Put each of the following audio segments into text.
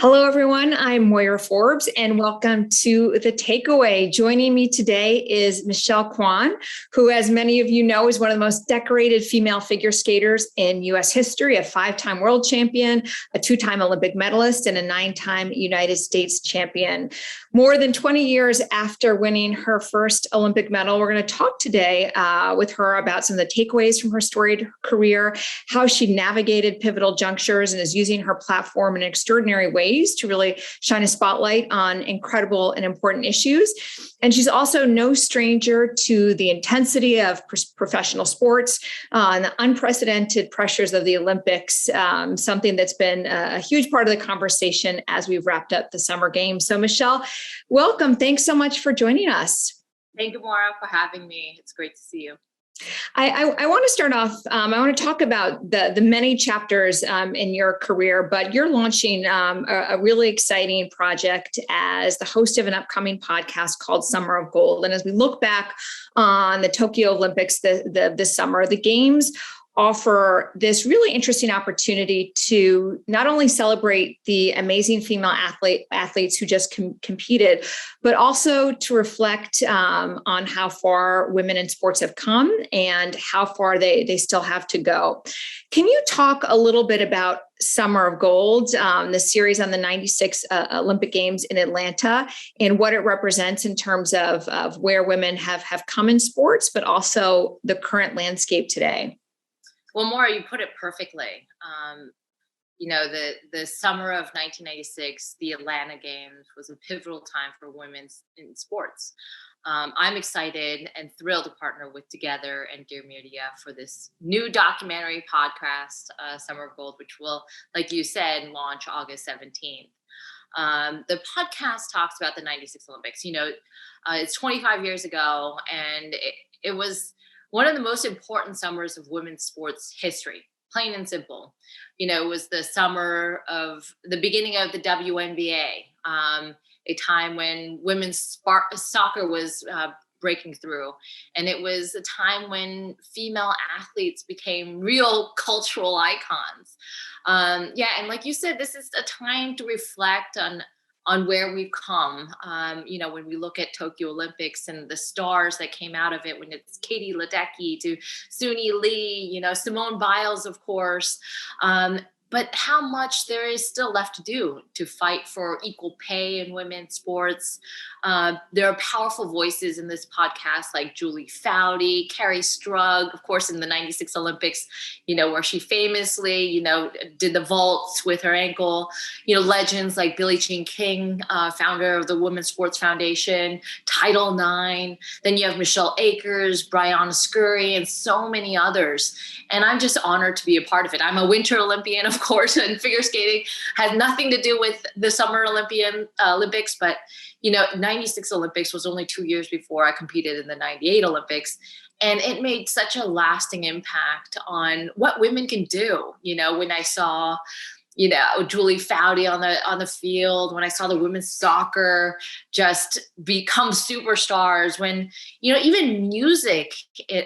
Hello, everyone. I'm Moira Forbes, and welcome to The Takeaway. Joining me today is Michelle Kwan, who, as many of you know, is one of the most decorated female figure skaters in U.S. history, a 5-time world champion, a 2-time Olympic medalist, and a 9-time United States champion. More than 20 years after winning her first Olympic medal, we're going to talk today with her about some of the takeaways from her storied career, how she navigated pivotal junctures and is using her platform in extraordinary ways to really shine a spotlight on incredible and important issues. And she's also no stranger to the intensity of professional sports and the unprecedented pressures of the Olympics, something that's been a huge part of the conversation as we've wrapped up the Summer Games. So Michelle, welcome. Thanks so much for joining us. Thank you, Maura, for having me. It's great to see you. I want to start off, I want to talk about the many chapters in your career, but you're launching a really exciting project as the host of an upcoming podcast called Summer of Gold. And as we look back on the Tokyo Olympics this summer, the Games offer this really interesting opportunity to not only celebrate the amazing female athletes who just competed, but also to reflect on how far women in sports have come and how far they still have to go. Can you talk a little bit about Summer of Gold, the series on the 96 Olympic Games in Atlanta, and what it represents in terms of where women have come in sports, but also the current landscape today? Well, Maura, you put it perfectly. The summer of 1996, the Atlanta Games was a pivotal time for women in sports. I'm excited and thrilled to partner with TOGETHXR and Dear Media for this new documentary podcast, Summer of Gold, which will, like you said, launch August 17th. The podcast talks about the 96 Olympics. It's 25 years ago, and it was one of the most important summers of women's sports history, plain and simple. It was the summer of the beginning of the WNBA, a time when women's soccer was breaking through. And it was a time when female athletes became real cultural icons. And like you said, this is a time to reflect on where we've come. When we look at Tokyo Olympics and the stars that came out of it, when it's Katie Ledecky to Suni Lee, Simone Biles, of course. But how much there is still left to do to fight for equal pay in women's sports. There are powerful voices in this podcast like Julie Foudy, Carrie Strug, of course, in the 96 Olympics, where she famously, did the vaults with her ankle, legends like Billie Jean King, founder of the Women's Sports Foundation, Title IX. Then you have Michelle Akers, Brianna Scurry, and so many others. And I'm just honored to be a part of it. I'm a Winter Olympian, of course, and figure skating has nothing to do with the Summer Olympics, but 96 Olympics was only 2 years before I competed in the 98 Olympics. And it made such a lasting impact on what women can do. When I saw, Julie Foudy on the field, when I saw the women's soccer just become superstars, when, even music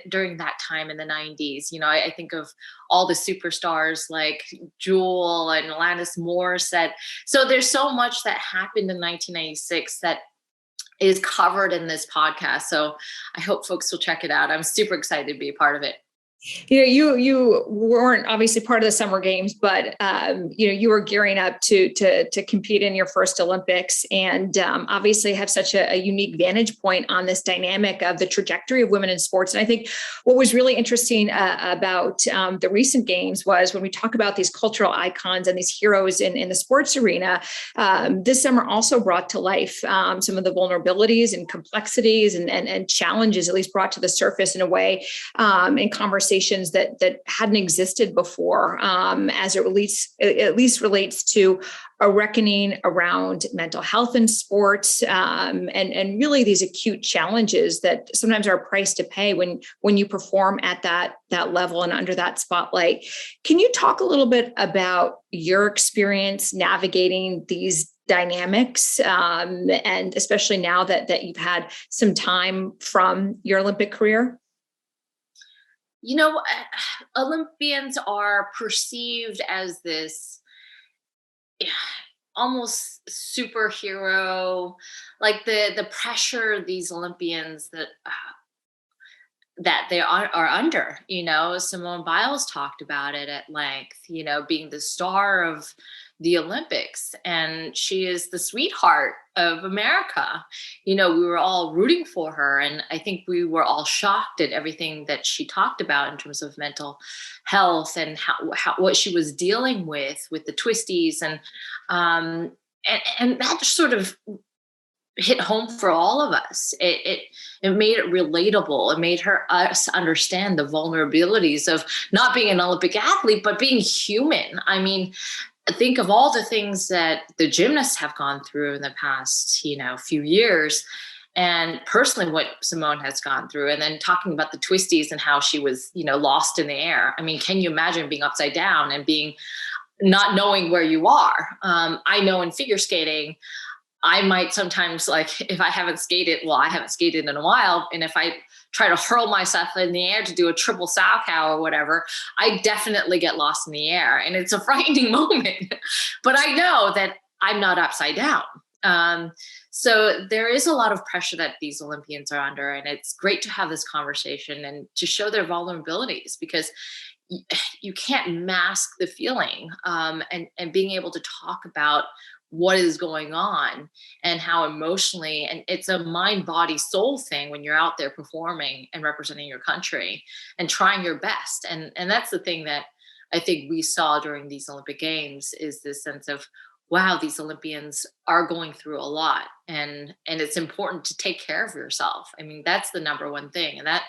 during that time in the 90s, I think of all the superstars like Jewel and Alanis Morissette. So there's so much that happened in 1996 that is covered in this podcast. So I hope folks will check it out. I'm super excited to be a part of it. You weren't obviously part of the Summer Games, but you were gearing up to compete in your first Olympics, and obviously have such a unique vantage point on this dynamic of the trajectory of women in sports. And I think what was really interesting about the recent Games was when we talk about these cultural icons and these heroes in the sports arena. This summer also brought to life some of the vulnerabilities and complexities and challenges, at least brought to the surface in a way in conversation that hadn't existed before, as it at least relates to a reckoning around mental health in sports, and really these acute challenges that sometimes are a price to pay when you perform at that level and under that spotlight. Can you talk a little bit about your experience navigating these dynamics, and especially now that you've had some time from your Olympic career? Olympians are perceived as this almost superhero, like the pressure these Olympians that they are under. Simone Biles talked about it at length, being the star of the Olympics, and she is the sweetheart of America. We were all rooting for her, and I think we were all shocked at everything that she talked about in terms of mental health and how what she was dealing with the twisties, and that just sort of hit home for all of us. It made it relatable. It made us understand the vulnerabilities of not being an Olympic athlete, but being human. I mean, think of all the things that the gymnasts have gone through in the past, few years, and personally what Simone has gone through, and then talking about the twisties and how she was, lost in the air. I mean, can you imagine being upside down and being not knowing where you are? I know in figure skating, I might sometimes, like, if I haven't skated, well, I haven't skated in a while, and if I try to hurl myself in the air to do a triple sow cow or whatever, I definitely get lost in the air, and it's a frightening moment. But I know that I'm not upside down. So there is a lot of pressure that these Olympians are under, and it's great to have this conversation and to show their vulnerabilities, because you can't mask the feeling, and being able to talk about what is going on and how emotionally, and it's a mind, body, soul thing when you're out there performing and representing your country and trying your best. And that's the thing that I think we saw during these Olympic Games, is this sense of, wow, these Olympians are going through a lot, and it's important to take care of yourself. I mean, that's the number one thing. And that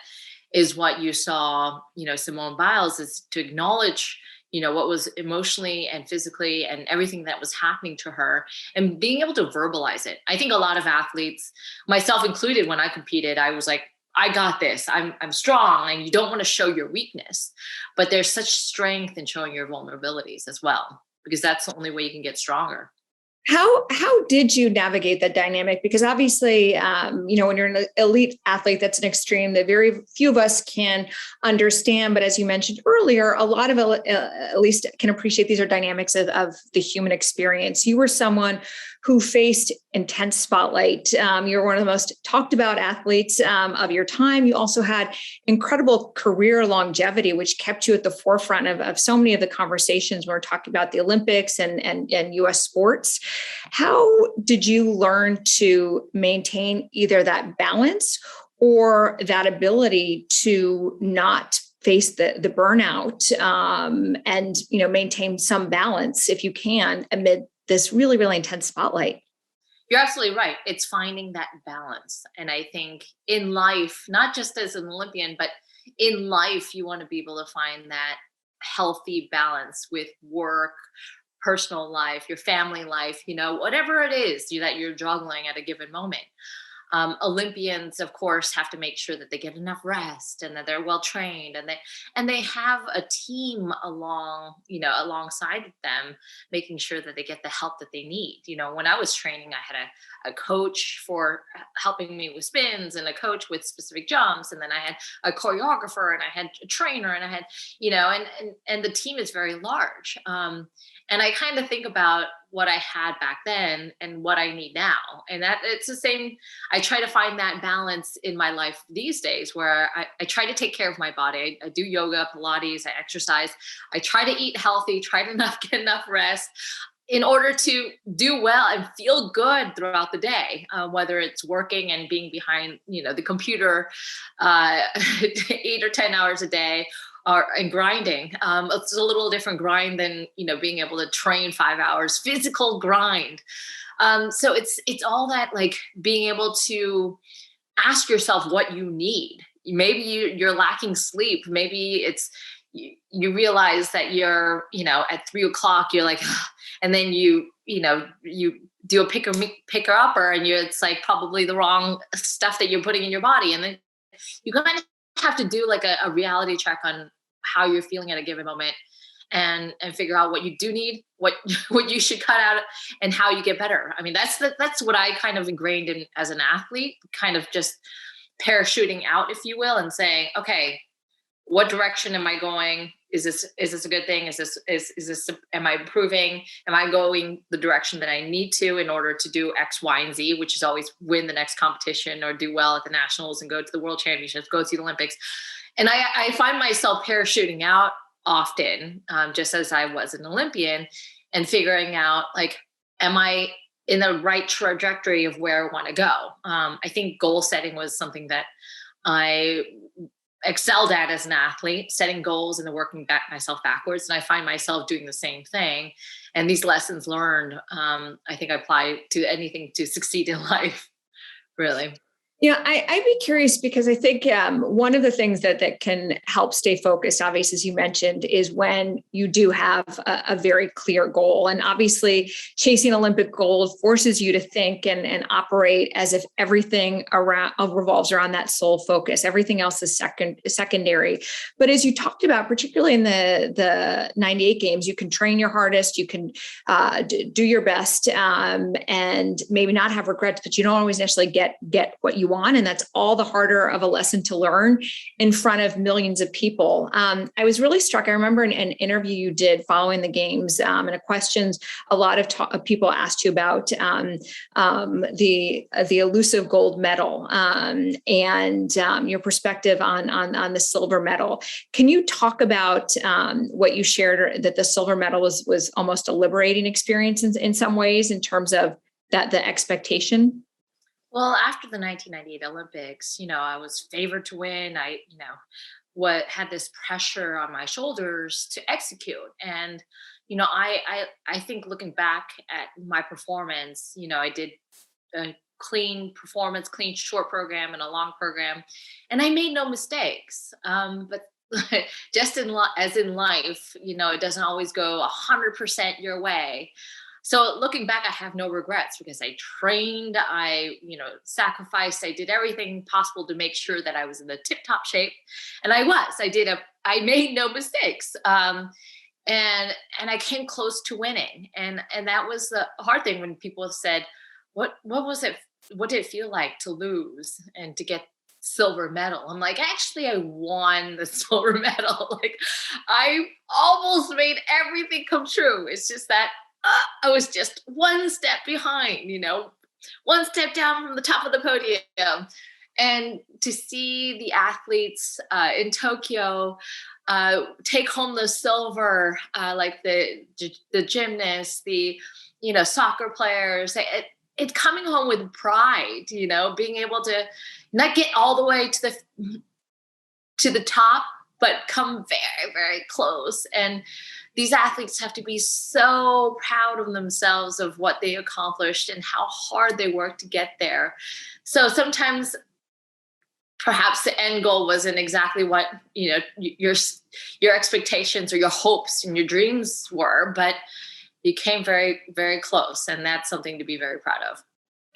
is what you saw, Simone Biles, is to acknowledge, what was emotionally and physically and everything that was happening to her, and being able to verbalize it. I think a lot of athletes, myself included, when I competed, I was like, I got this. I'm strong, and you don't want to show your weakness, but there's such strength in showing your vulnerabilities as well, because that's the only way you can get stronger. How did you navigate that dynamic? Because obviously, when you're an elite athlete, that's an extreme that very few of us can understand. But as you mentioned earlier, a lot of at least can appreciate these are dynamics of the human experience. You were someone who faced intense spotlight. You're one of the most talked about athletes of your time. You also had incredible career longevity, which kept you at the forefront of so many of the conversations when we're talking about the Olympics and U.S. sports. How did you learn to maintain either that balance or that ability to not face the burnout, and maintain some balance, if you can, amid this really, really intense spotlight? You're absolutely right. It's finding that balance. And I think in life, not just as an Olympian, but in life, you want to be able to find that healthy balance with work, personal life, your family life, whatever it is that you're juggling at a given moment. Olympians, of course, have to make sure that they get enough rest and that they're well trained, and they have a team alongside them, making sure that they get the help that they need. When I was training, I had a coach for helping me with spins, and a coach with specific jumps, and then I had a choreographer, and I had a trainer, and I had and the team is very large. And I kind of think about what I had back then and what I need now. And that it's the same. I try to find that balance in my life these days, where I try to take care of my body. I do yoga, Pilates, I exercise. I try to eat healthy, try to get enough rest in order to do well and feel good throughout the day, whether it's working and being behind, the computer 8 or 10 hours a day, and grinding. It's a little different grind than, being able to train 5 hours, physical grind. So it's all that, like, being able to ask yourself what you need. Maybe you're lacking sleep. Maybe it's, you realize that you're, at 3 o'clock, you're like, and then you do a picker upper, and it's like probably the wrong stuff that you're putting in your body. And then you kind of have to do like a reality check on how you're feeling at a given moment, and figure out what you do need, what you should cut out, and how you get better. I mean, that's what I kind of ingrained in as an athlete, kind of just parachuting out, if you will, and saying, okay, what direction am I going? Is this a good thing? Am I improving? Am I going the direction that I need to in order to do X, Y, and Z, which is always win the next competition or do well at the nationals and go to the world championships, go to the Olympics. And I find myself parachuting out often, just as I was an Olympian, and figuring out, like, am I in the right trajectory of where I want to go? I think goal setting was something that I excelled at as an athlete, setting goals and then working myself backwards. And I find myself doing the same thing. And these lessons learned, I think, apply to anything to succeed in life, really. Yeah, I'd be curious because I think one of the things that can help stay focused, obviously, as you mentioned, is when you do have a very clear goal. And obviously, chasing Olympic gold forces you to think and operate as if everything revolves around that sole focus. Everything else is secondary. But as you talked about, particularly in the 98 games, you can train your hardest, you can do your best, and maybe not have regrets, but you don't always necessarily get what you want. And that's all the harder of a lesson to learn in front of millions of people. I was really struck. I remember an interview you did following the games, and a questions a lot of people asked you about the elusive gold medal, and your perspective on the silver medal. Can you talk about what you shared, that the silver medal was almost a liberating experience in some ways, in terms of the expectation? Well, after the 1998 Olympics, I was favored to win. I had this pressure on my shoulders to execute. And, I think looking back at my performance, I did a clean performance, clean short program and a long program, and I made no mistakes. But just as in life, it doesn't always go 100% your way. So looking back, I have no regrets because I trained, I sacrificed, I did everything possible to make sure that I was in the tip-top shape. And I made no mistakes. And I came close to winning. And that was the hard thing when people said, what was it? What did it feel like to lose and to get silver medal? I'm like, actually, I won the silver medal. Like, I almost made everything come true. It's just that I was just one step behind, one step down from the top of the podium. And to see the athletes in Tokyo take home the silver, like the gymnasts, the soccer players, it's coming home with pride, being able to not get all the way to the top, but come very, very close. And these athletes have to be so proud of themselves, of what they accomplished and how hard they worked to get there. So sometimes perhaps the end goal wasn't exactly what, your expectations or your hopes and your dreams were, but you came very, very close. And that's something to be very proud of.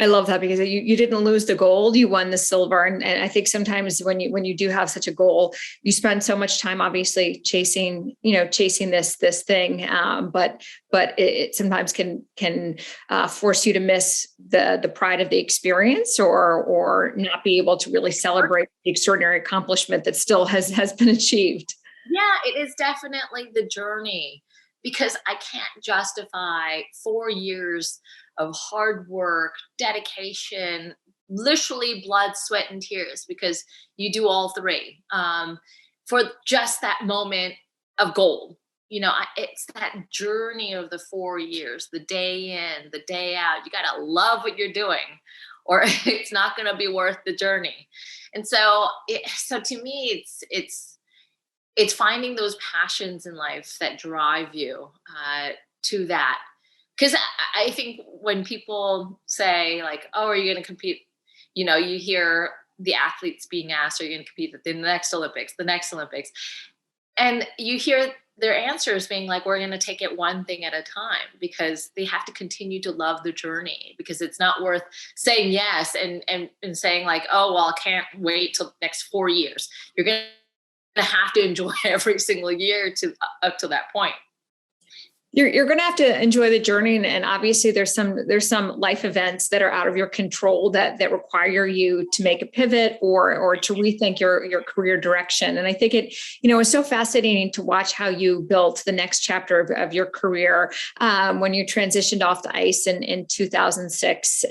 I love that, because you didn't lose the gold, you won the silver. And I think sometimes when you do have such a goal, you spend so much time obviously chasing this thing. But it sometimes can force you to miss the pride of the experience, or not be able to really celebrate the extraordinary accomplishment that still has been achieved. Yeah, it is definitely the journey, because I can't justify 4 years of hard work, dedication, literally blood, sweat, and tears, because you do all three, for just that moment of gold. It's that journey of the 4 years, the day in, the day out. You got to love what you're doing, or it's not going to be worth the journey. And so to me, it's finding those passions in life that drive you to that. Because I think when people say, like, oh, are you going to compete? You hear the athletes being asked, are you going to compete in the next Olympics, And you hear their answers being like, we're going to take it one thing at a time, because they have to continue to love the journey, because it's not worth saying yes and saying like, oh, well, I can't wait till the next 4 years. You're going to have to enjoy every single year up to that point. You're going to have to enjoy the journey, and obviously there's some life events that are out of your control that require you to make a pivot or to rethink your career direction. And I think it's so fascinating to watch how you built the next chapter of your career when you transitioned off the ice in 2006.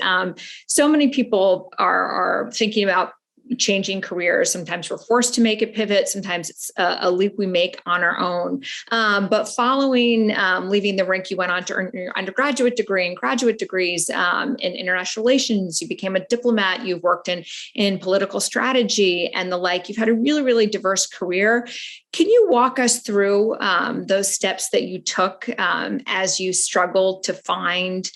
So many people are thinking about changing careers. Sometimes we're forced to make a pivot. Sometimes it's a leap we make on our own. But following leaving the rink, you went on to earn your undergraduate degree and graduate degrees in international relations. You became a diplomat. You've worked in political strategy and the like. You've had a really, really diverse career. Can you walk us through those steps that you took as you struggled to find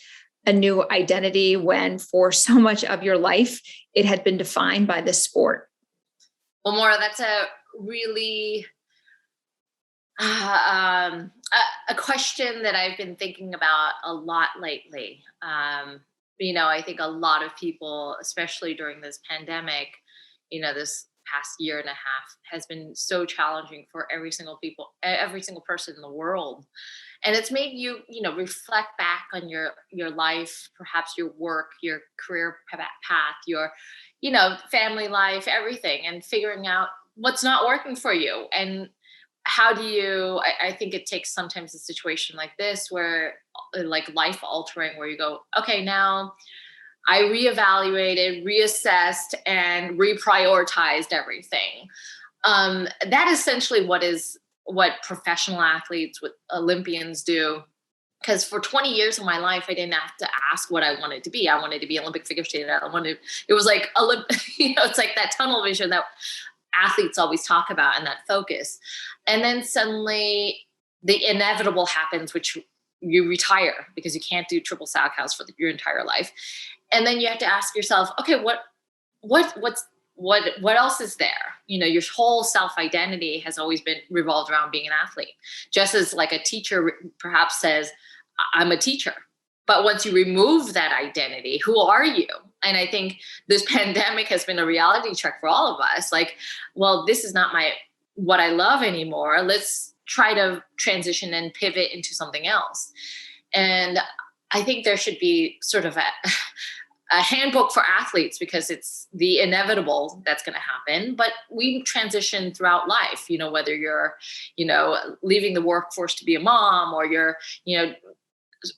a new identity when for so much of your life it had been defined by this sport? Well, Maura, that's a really a question that I've been thinking about a lot lately. I think a lot of people, especially during this pandemic, this past year and a half has been so challenging for every single person in the world. And it's made you, reflect back on your life, perhaps your work, your career path, your, family life, everything, and figuring out what's not working for you. And how do you, I think it takes sometimes a situation like this where like life altering, where you go, okay, now I reevaluated, reassessed, and reprioritized everything. That is essentially what professional athletes, what Olympians do. Because for 20 years of my life, I didn't have to ask what I wanted to be. I wanted to be Olympic figure skater. It was like, it's like that tunnel vision that athletes always talk about and that focus. And then suddenly the inevitable happens, which you retire because you can't do triple sack house for your entire life. And then you have to ask yourself, okay, what else is there? Your whole self-identity has always been revolved around being an athlete. Just as like a teacher perhaps says, I'm a teacher. But once you remove that identity, who are you? And I think this pandemic has been a reality check for all of us. Like, well, this is not what I love anymore. Let's try to transition and pivot into something else. And I think there should be sort of a handbook for athletes, because it's the inevitable that's going to happen. But we transition throughout life, whether you're, leaving the workforce to be a mom, or you're,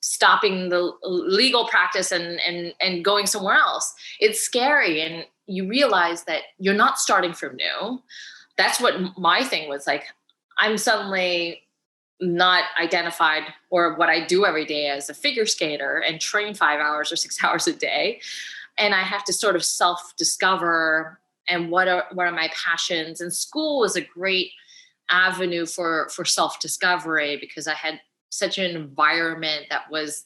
stopping the legal practice and going somewhere else. It's scary. And you realize that you're not starting from new. That's what my thing was like. I'm suddenly not identified or what I do every day as a figure skater and train 5 hours or 6 hours a day. And I have to sort of self-discover and what are my passions. And school was a great avenue for self-discovery, because I had such an environment that was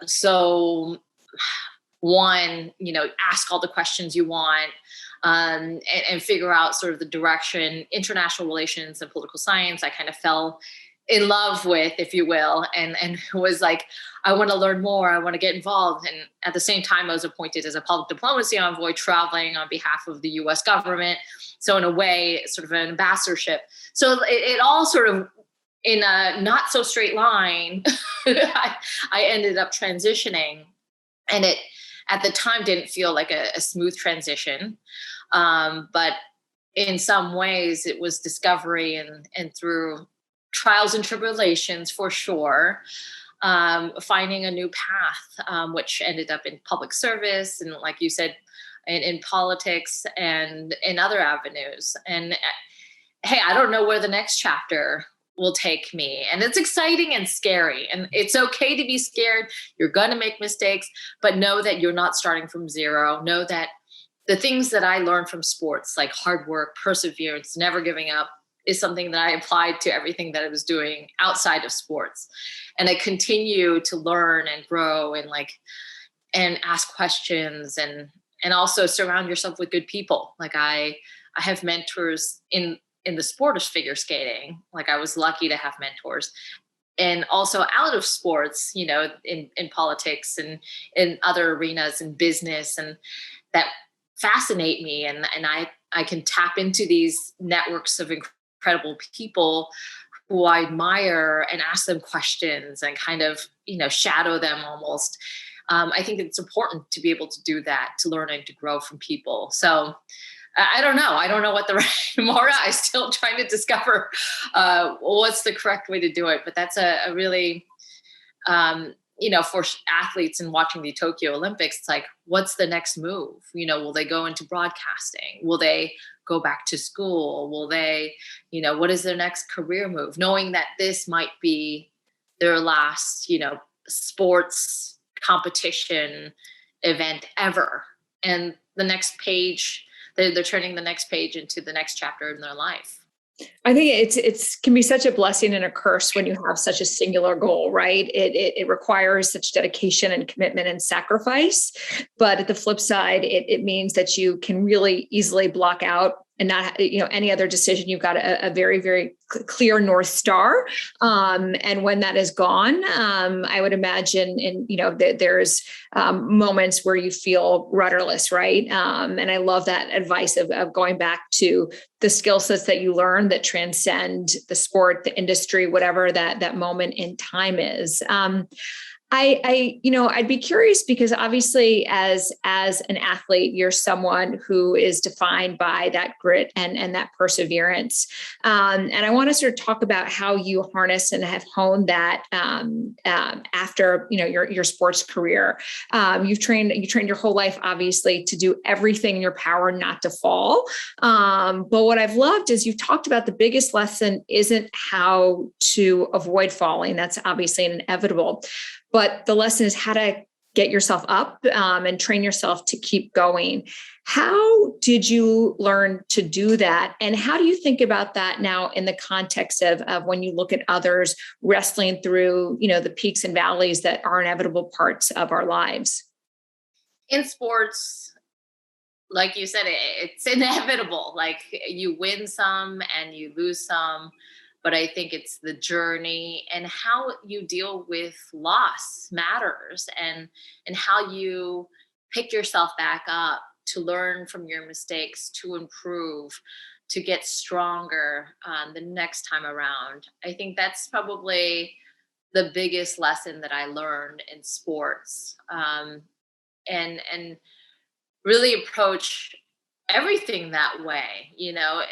so ask all the questions you want, and figure out sort of the direction. International relations and political science, I kind of fell in love with, if you will, and was like, I want to learn more. I want to get involved. And at the same time, I was appointed as a public diplomacy envoy, traveling on behalf of the US government. So in a way, sort of an ambassadorship. So it all sort of, in a not so straight line, I ended up transitioning. And it, at the time, didn't feel like a smooth transition. But in some ways, it was discovery and through trials and tribulations, for sure, finding a new path, which ended up in public service. And like you said, in politics and in other avenues. And hey, I don't know where the next chapter will take me. And it's exciting and scary. And it's okay to be scared. You're going to make mistakes, but know that you're not starting from zero. Know that the things that I learned from sports, like hard work, perseverance, never giving up, is something that I applied to everything that I was doing outside of sports. And I continue to learn and grow and ask questions, and also surround yourself with good people. Like I have mentors in the sport of figure skating. Like I was lucky to have mentors, and also out of sports, in politics and in other arenas and business, and that fascinate me. And I can tap into these networks of incredible people who I admire and ask them questions and kind of, shadow them almost. I think it's important to be able to do that, to learn and to grow from people. So I don't know. I don't know what the right, Maura, I'm still trying to discover what's the correct way to do it. But that's a really, for athletes and watching the Tokyo Olympics, it's like, what's the next move? Will they go into broadcasting? Will they go back to school? Will they, what is their next career move? Knowing that this might be their last, sports competition event ever. And the next page, they're turning the next page into the next chapter in their life. I think it's can be such a blessing and a curse when you have such a singular goal, right? It requires such dedication and commitment and sacrifice. But at the flip side, it means that you can really easily block out and not, any other decision. You've got a very, very clear North Star. And when that is gone, I would imagine, there's moments where you feel rudderless, right? And I love that advice of going back to the skill sets that you learn that transcend the sport, the industry, whatever that moment in time is. I'd be curious because obviously as an athlete, you're someone who is defined by that grit and that perseverance. And I want to sort of talk about how you harness and have honed that after, your sports career. You trained your whole life, obviously, to do everything in your power not to fall. But what I've loved is you've talked about the biggest lesson isn't how to avoid falling. That's obviously inevitable. But the lesson is how to get yourself up and train yourself to keep going. How did you learn to do that? And how do you think about that now in the context of when you look at others wrestling through, the peaks and valleys that are inevitable parts of our lives? In sports, like you said, it's inevitable. Like you win some and you lose some. But I think it's the journey and how you deal with loss matters, and how you pick yourself back up to learn from your mistakes, to improve, to get stronger the next time around. I think that's probably the biggest lesson that I learned in sports, and really approach everything that way,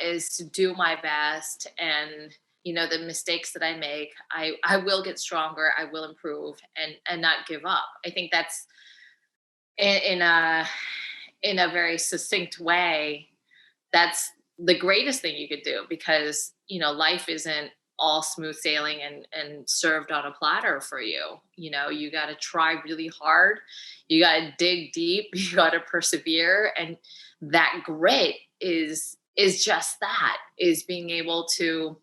is to do my best. And the mistakes that I make, I will get stronger, I will improve, and not give up. I think that's in a very succinct way, that's the greatest thing you could do, because life isn't all smooth sailing and served on a platter for you. You got to try really hard, you got to dig deep, you got to persevere, and that grit is just that, is being able to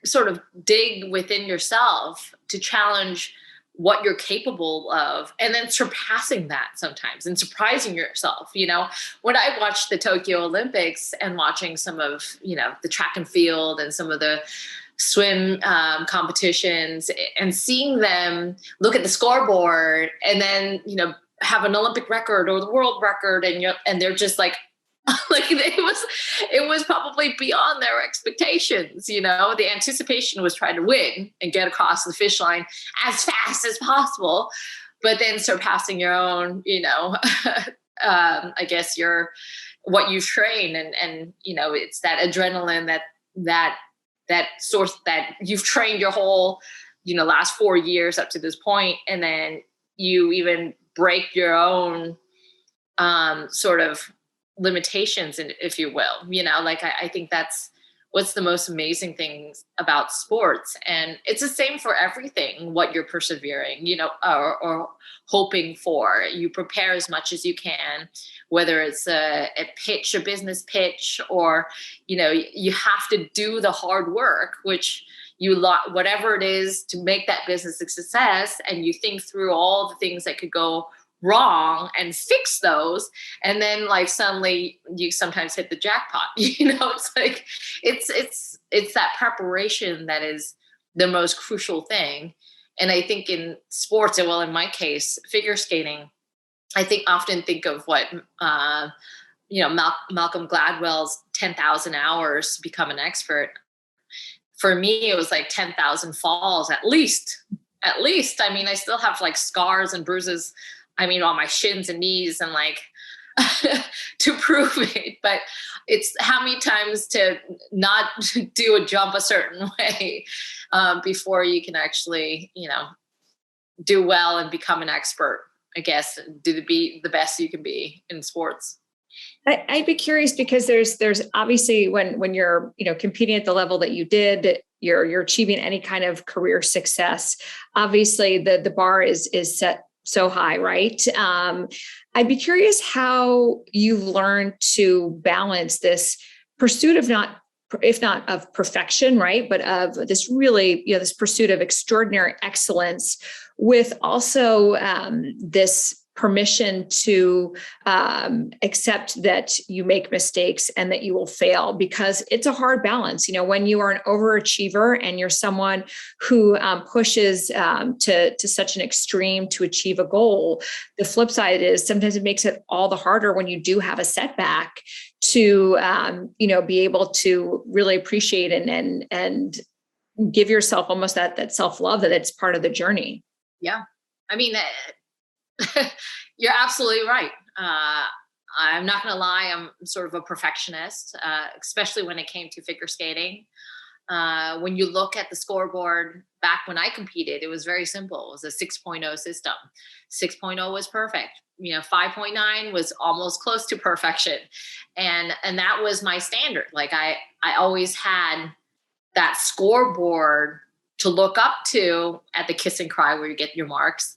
sort of dig within yourself to challenge what you're capable of, and then surpassing that sometimes and surprising yourself. When I watched the Tokyo Olympics and watching some of, the track and field and some of the swim competitions, and seeing them look at the scoreboard and then, have an Olympic record or the world record, and they're just like, it was probably beyond their expectations. The anticipation was trying to win and get across the finish line as fast as possible, but then surpassing your own, I guess what you've trained, and it's that adrenaline that source that you've trained your whole, last 4 years up to this point, and then you even break your own sort of limitations, if you will. I think that's what's the most amazing things about sports. And it's the same for everything, what you're persevering, or hoping for. You prepare as much as you can, whether it's a pitch, a business pitch, or, you have to do the hard work, which whatever it is to make that business a success. And you think through all the things that could go wrong and fix those, and then suddenly you sometimes hit the jackpot. It's like it's that preparation that is the most crucial thing. And I think in sports, well, in my case, figure skating, I often think of what Malcolm Gladwell's 10,000 hours to become an expert. For me, it was like 10,000 falls at least. At least. I mean, I still have like scars and bruises, I mean, on my shins and knees and like to prove it. But it's how many times to not do a jump a certain way before you can actually, do well and become an expert, I guess, be the best you can be in sports. I'd be curious because there's obviously when you're competing at the level that you did, you're achieving any kind of career success. Obviously, the bar is set so high, right? I'd be curious how you've learned to balance this pursuit of if not of perfection, right, but of this really this pursuit of extraordinary excellence with also this permission to accept that you make mistakes and that you will fail, because it's a hard balance. When you are an overachiever and you're someone who pushes to such an extreme to achieve a goal, the flip side is sometimes it makes it all the harder when you do have a setback to be able to really appreciate and give yourself almost that self-love that it's part of the journey. Yeah. I mean, you're absolutely right. I'm not going to lie. I'm sort of a perfectionist, especially when it came to figure skating. When you look at the scoreboard back when I competed, it was very simple. It was a 6.0 system. 6.0 was perfect. 5.9 was almost close to perfection. And that was my standard. Like I always had that scoreboard to look up to at the kiss and cry where you get your marks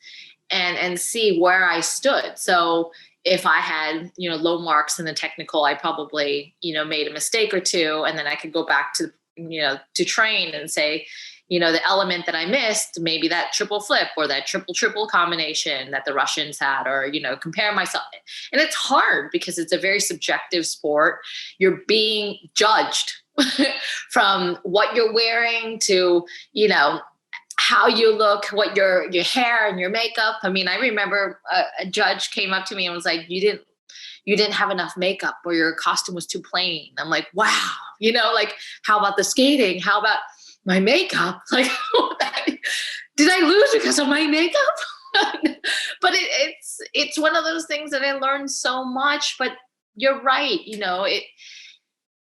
and see where I stood. So if I had, low marks in the technical, I probably, made a mistake or two, and then I could go back to, to train and say, the element that I missed, maybe that triple flip or that triple combination that the Russians had, or, compare myself. And it's hard because it's a very subjective sport. You're being judged from what you're wearing to, how you look, what your hair and your makeup. I mean, I remember a judge came up to me and was like, you didn't have enough makeup, or your costume was too plain. I'm like, wow, like, how about the skating? How about my makeup? Like, did I lose because of my makeup? But it's one of those things that I learned so much. But you're right.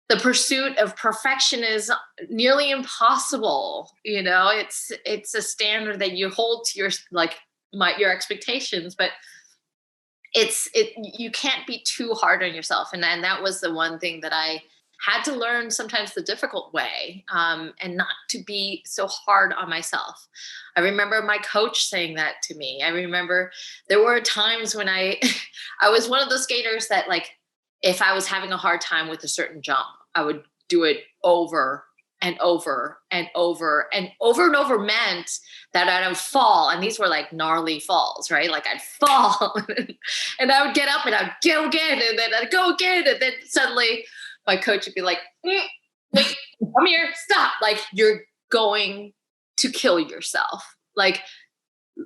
The pursuit of perfection is nearly impossible. It's a standard that you hold to your expectations, but you can't be too hard on yourself. And that was the one thing that I had to learn, sometimes the difficult way, and not to be so hard on myself. I remember my coach saying that to me. I remember there were times when I was one of those skaters that, like, if I was having a hard time with a certain jump, I would do it over and over and over and over and over, meant that I would fall. And these were like gnarly falls, right? Like I'd fall and I would get up and I'd go again, and then I'd go again. And then suddenly my coach would be like, wait, come here, stop. Like, you're going to kill yourself. Like,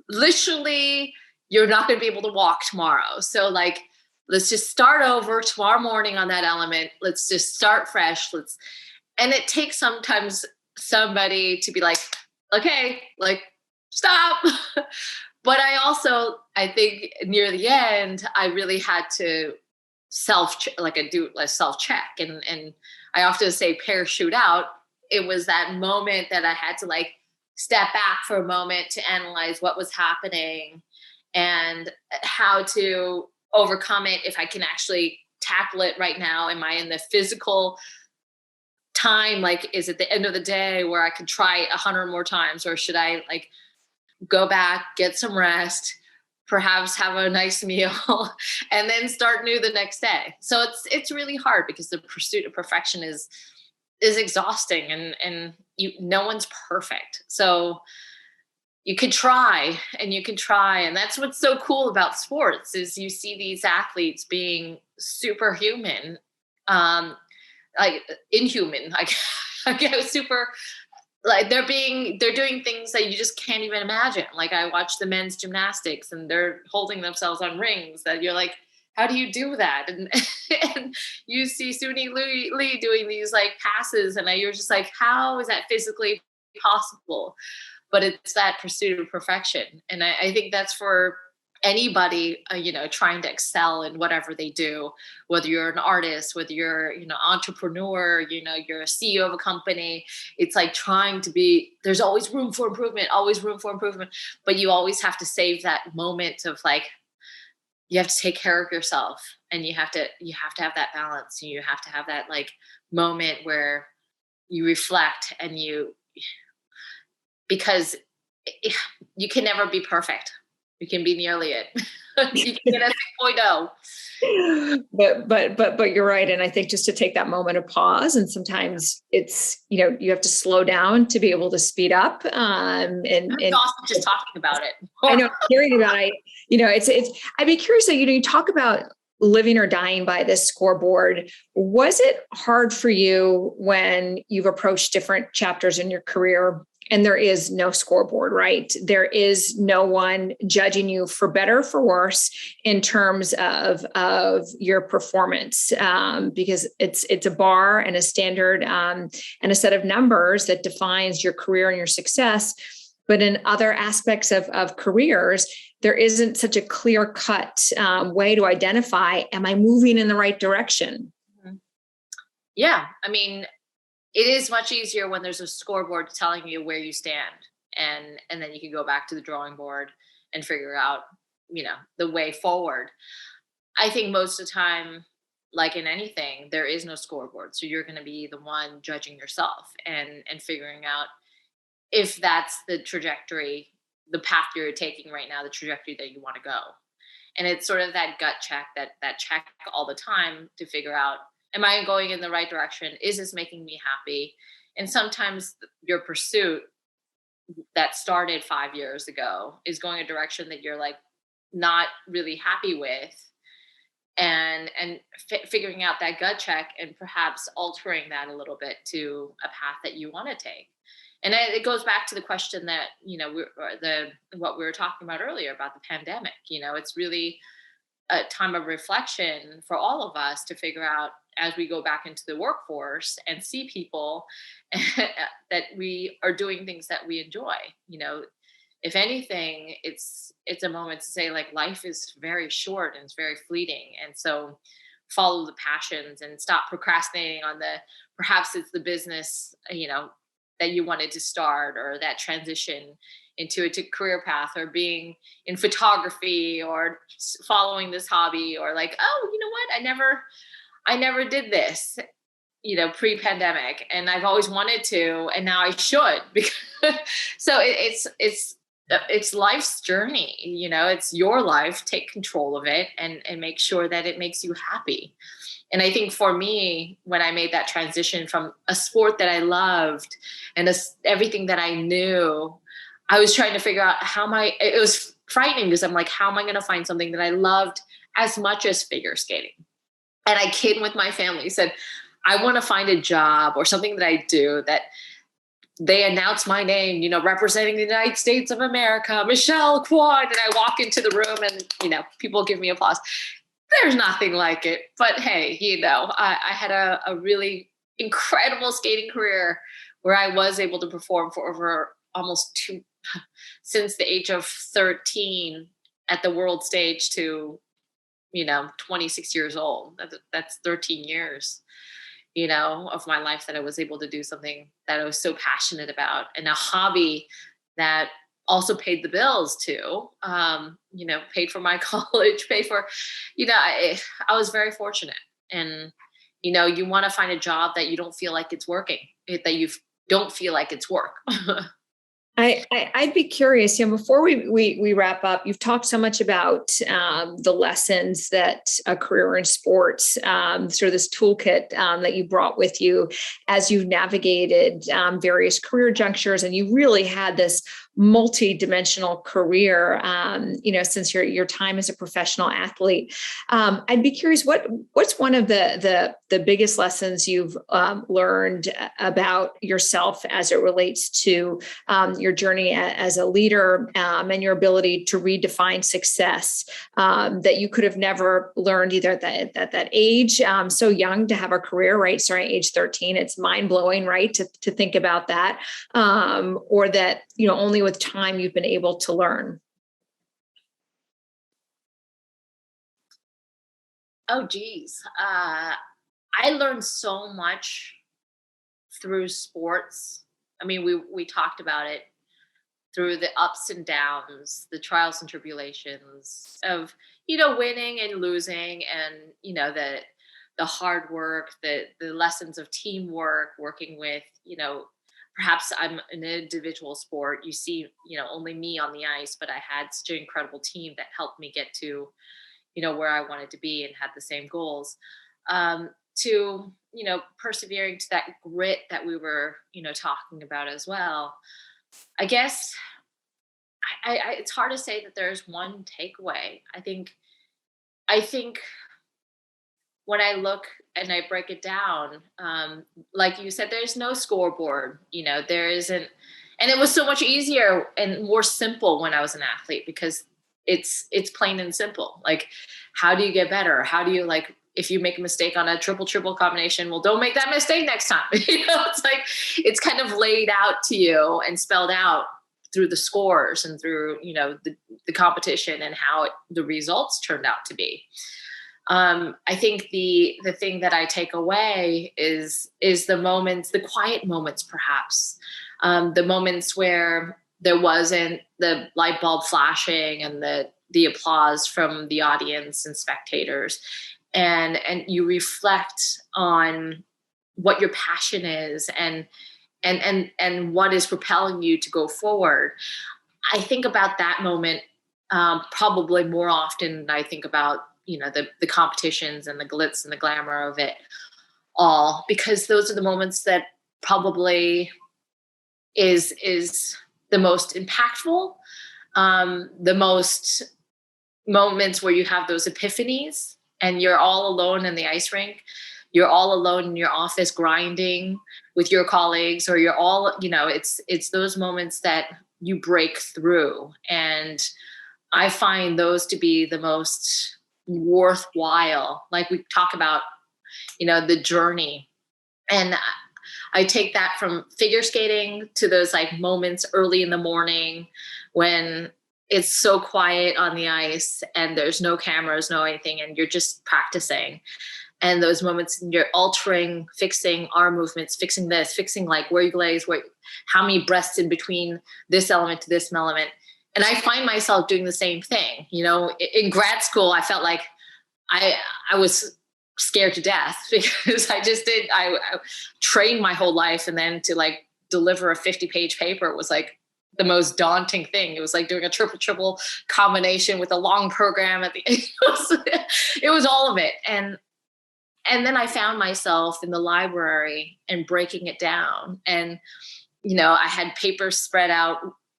literally, you're not going to be able to walk tomorrow. So like, let's just start over tomorrow morning on that element. Let's just start fresh. And it takes sometimes somebody to be like, okay, like, stop. But I think near the end, I really had to self-check. And I often say parachute out. It was that moment that I had to like step back for a moment to analyze what was happening and how to overcome it. If I can actually tackle it right now, am I in the physical time? Like, is it the end of the day where I could try 100 more times, or should I like go back, get some rest, perhaps have a nice meal, and then start new the next day? So it's really hard because the pursuit of perfection is exhausting, and no one's perfect. So you could try and you can try. And that's what's so cool about sports, is you see these athletes being superhuman, like inhuman, like super, like they're doing things that you just can't even imagine. Like I watch the men's gymnastics and they're holding themselves on rings that you're like, how do you do that? And you see Suni Lee doing these like passes, and you're just like, how is that physically possible? But it's that pursuit of perfection. And I think that's for anybody, trying to excel in whatever they do, whether you're an artist, whether you're, entrepreneur, you're a CEO of a company. It's like trying to be, there's always room for improvement, but you always have to save that moment of like, you have to take care of yourself, and you have to have that balance, and you have to have that like moment where you reflect, and because you can never be perfect. You can be nearly it. You can get a 6.0. But you're right. And I think just to take that moment of pause, and sometimes it's, you have to slow down to be able to speed up. And awesome just talking about it. I know, hearing about it, I'd be curious that, you talk about living or dying by this scoreboard. Was it hard for you when you've approached different chapters in your career and there is no scoreboard, right? There is no one judging you for better or for worse in terms of your performance, because it's a bar and a standard and a set of numbers that defines your career and your success. But in other aspects of careers, there isn't such a clear-cut way to identify, am I moving in the right direction? Yeah, I mean, it is much easier when there's a scoreboard telling you where you stand, and then you can go back to the drawing board and figure out, the way forward. I think most of the time, like in anything, there is no scoreboard. So you're going to be the one judging yourself and figuring out if that's the trajectory, the path you're taking right now, the trajectory that you want to go. And it's sort of that gut check, that check all the time to figure out, am I going in the right direction? Is this making me happy? And sometimes your pursuit that started 5 years ago is going a direction that you're like not really happy with, and figuring out that gut check and perhaps altering that a little bit to a path that you want to take. And it goes back to the question that, what we were talking about earlier about the pandemic. It's really a time of reflection for all of us to figure out, as we go back into the workforce and see people, that we are doing things that we enjoy. If anything, it's a moment to say, like, life is very short and it's very fleeting. And so follow the passions and stop procrastinating on perhaps it's the business, that you wanted to start, or that transition into a career path, or being in photography, or following this hobby, or like, oh, you know what? I never did this, pre-pandemic, and I've always wanted to, and now I should. So it's life's journey. It's your life. Take control of it and make sure that it makes you happy. And I think for me, when I made that transition from a sport that I loved and everything that I knew, I was trying to figure out it was frightening, because I'm like, how am I going to find something that I loved as much as figure skating? And I kid with my family, said, I want to find a job or something that I do that they announce my name, representing the United States of America, Michelle Kwan. And I walk into the room and, people give me applause. There's nothing like it. But hey, I had a really incredible skating career where I was able to perform for over almost since the age of 13 at the world stage to, 26 years old. That's 13 years, of my life that I was able to do something that I was so passionate about, and a hobby that also paid the bills too, paid for my college, paid for, I was very fortunate. And, you want to find a job that you don't feel like it's working, that you don't feel like it's work. I'd be curious, before we wrap up, you've talked so much about the lessons that a career in sports, sort of this toolkit that you brought with you as you navigated various career junctures, and you really had this multi-dimensional career, since your time as a professional athlete. I'd be curious, what's one of the biggest lessons you've learned about yourself as it relates to your journey as a leader, and your ability to redefine success, that you could have never learned either at that age, so young to have a career, right? Starting at age 13, it's mind blowing, right? To think about that, or that, only with time you've been able to learn. Oh, geez. I learned so much through sports. I mean, we talked about it, through the ups and downs, the trials and tribulations of, winning and losing, and, the hard work, the lessons of teamwork, working with, perhaps I'm an individual sport. You see, only me on the ice, but I had such an incredible team that helped me get to, where I wanted to be and had the same goals. To, persevering to that grit that we were, talking about as well. I guess it's hard to say that there's one takeaway. I think when I look and I break it down, like you said, there's no scoreboard, there isn't, and it was so much easier and more simple when I was an athlete, because it's plain and simple. Like, how do you get better? How do you, like, if you make a mistake on a triple combination, well, don't make that mistake next time. It's like, it's kind of laid out to you and spelled out through the scores and through, the competition and how the results turned out to be. I think the thing that I take away is the moments, the quiet moments, perhaps, the moments where there wasn't the light bulb flashing and the applause from the audience and spectators, and you reflect on what your passion is and what is propelling you to go forward. I think about that moment probably more often than I think about, the competitions and the glitz and the glamour of it all, because those are the moments that probably is the most impactful, the most moments where you have those epiphanies and you're all alone in the ice rink, you're all alone in your office grinding with your colleagues, or you're all, it's those moments that you break through. And I find those to be the most worthwhile. Like, we talk about, the journey, and I take that from figure skating to those, like, moments early in the morning when it's so quiet on the ice and there's no cameras, no anything, and you're just practicing. And those moments you're altering, fixing arm movements, fixing this, fixing, like, where you glaze, how many breaths in between this element to this element. And I find myself doing the same thing. In grad school, I felt like I was scared to death because I trained my whole life. And then to, like, deliver a 50-page paper was like the most daunting thing. It was like doing a triple combination with a long program at the end. It was all of it. And then I found myself in the library and breaking it down. And, I had papers spread out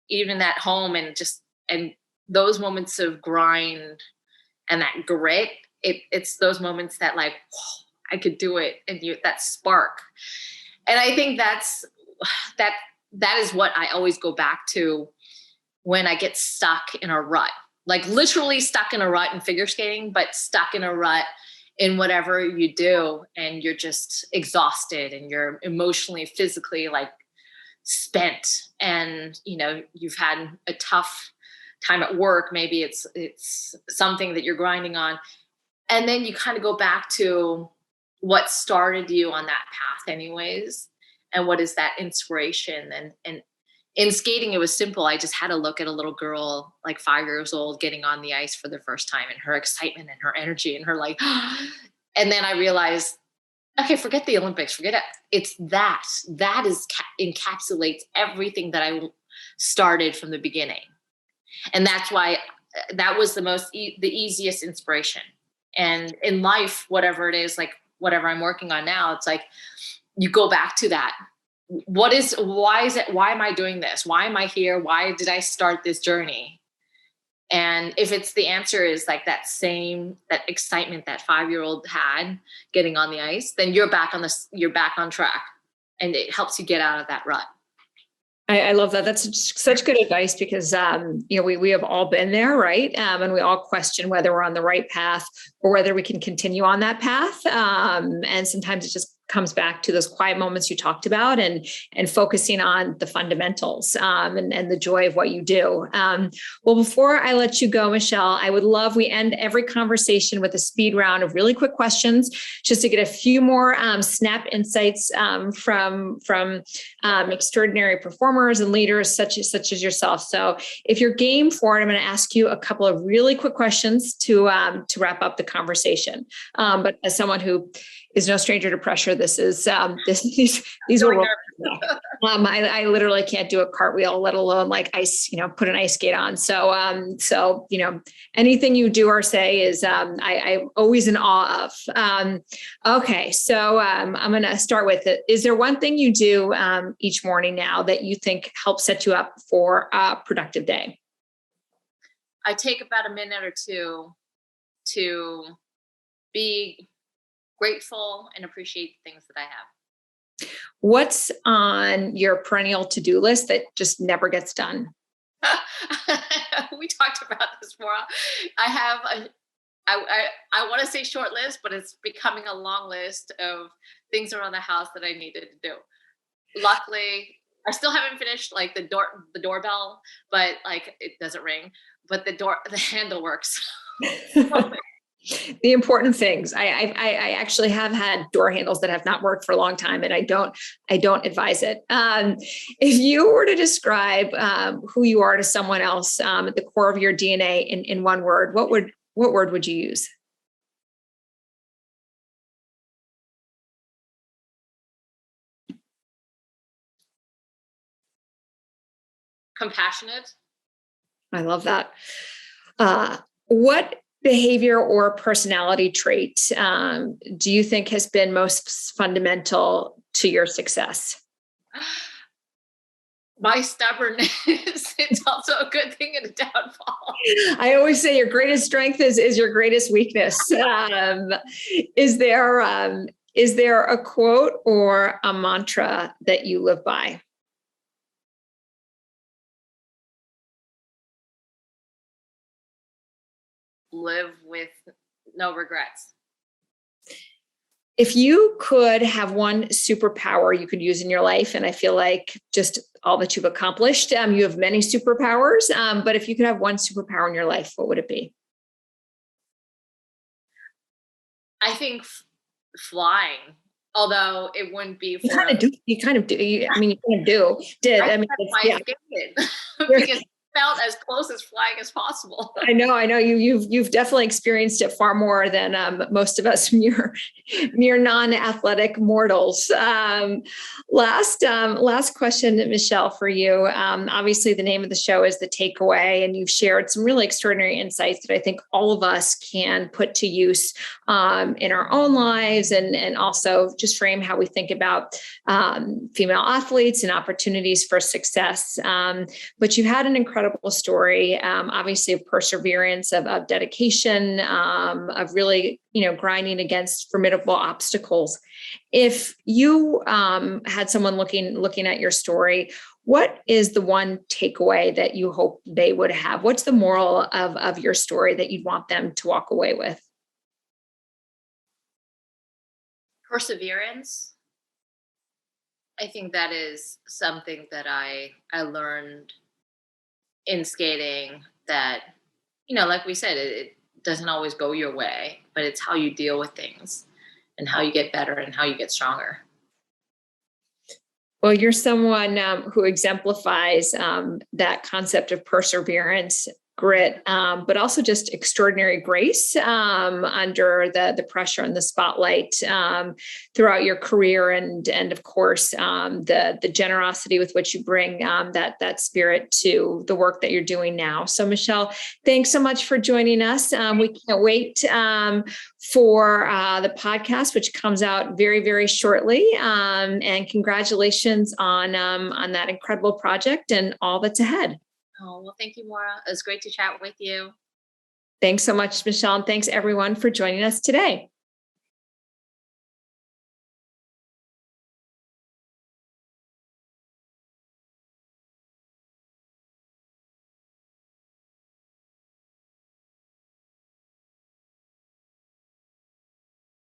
even at home, and those moments of grind and that grit, it's those moments that, like, whoa, I could do it. And that spark. And I think that is what I always go back to when I get stuck in a rut, like literally stuck in a rut in figure skating, but stuck in a rut in whatever you do. And you're just exhausted and you're emotionally, physically, like, spent, and you've had a tough time at work. Maybe it's something that you're grinding on, and then you kind of go back to what started you on that path anyways, and what is that inspiration. And in skating, it was simple. I just had to look at a little girl, like 5 years old, getting on the ice for the first time, and her excitement and her energy and her, like, and then I realized, okay, forget the Olympics, forget it. It's that encapsulates everything that I started from the beginning. And that's why that was the easiest inspiration. And in life, whatever it is, like whatever I'm working on now, it's like, you go back to that why am I doing this? Why am I here? Why did I start this journey? And if it's the answer is like that excitement that 5-year-old had getting on the ice, then you're back on track, and it helps you get out of that rut. I love that. That's such good advice because, we have all been there, right? And we all question whether we're on the right path or whether we can continue on that path. And sometimes it just comes back to those quiet moments you talked about and focusing on the fundamentals and the joy of what you do. Well, before I let you go, Michelle, I would love, we end every conversation with a speed round of really quick questions just to get a few more snap insights from extraordinary performers and leaders such as yourself. So if you're game for it, I'm going to ask you a couple of really quick questions to wrap up the conversation. But as someone who is no stranger to pressure, these will roll. I literally can't do a cartwheel, let alone like ice, put an ice skate on. So anything you do or say is I'm always in awe of. Okay, so I'm going to start with it. Is there one thing you do each morning now that you think helps set you up for a productive day? I take about a minute or two to be grateful and appreciate the things that I have. What's on your perennial to-do list that just never gets done? We talked about this before. I have I want to say short list, but it's becoming a long list of things around the house that I needed to do. Luckily, I still haven't finished like the doorbell, but like it doesn't ring, but the handle works. The important things. I actually have had door handles that have not worked for a long time, and I don't advise it. If you were to describe who you are to someone else at the core of your DNA in one word, what word would you use? Compassionate. I love that. What behavior or personality trait do you think has been most fundamental to your success? My stubbornness. It's also a good thing and a downfall. I always say your greatest strength is your greatest weakness. Is there a quote or a mantra that you live by? Live with no regrets. If you could have one superpower you could use in your life, and I feel like just all that you've accomplished, you have many superpowers, but if you could have one superpower in your life, what would it be? I think flying, although it wouldn't be. You kind of do. You kind of do. You kind of do. Did I mean? Yeah. Because felt as close as flying as possible. I know. You've definitely experienced it far more than most of us mere non-athletic mortals. Last question, Michelle, for you. Obviously, the name of the show is The Takeaway, and you've shared some really extraordinary insights that I think all of us can put to use in our own lives, and also just frame how we think about female athletes and opportunities for success. But you've had an incredible story, obviously, of perseverance, of dedication, of really, grinding against formidable obstacles. If you had someone looking at your story, what is the one takeaway that you hope they would have? What's the moral of your story that you'd want them to walk away with? Perseverance. I think that is something that I learned in skating, that, like we said, it doesn't always go your way, but it's how you deal with things and how you get better and how you get stronger. Well, you're someone who exemplifies that concept of perseverance grit, but also just extraordinary grace under the pressure and the spotlight throughout your career, and of course the generosity with which you bring that spirit to the work that you're doing now. So Michelle, thanks so much for joining us. We can't wait for the podcast, which comes out very, very shortly. And congratulations on that incredible project and all that's ahead. Oh, well, thank you, Moira. It was great to chat with you. Thanks so much, Michelle. And thanks everyone for joining us today.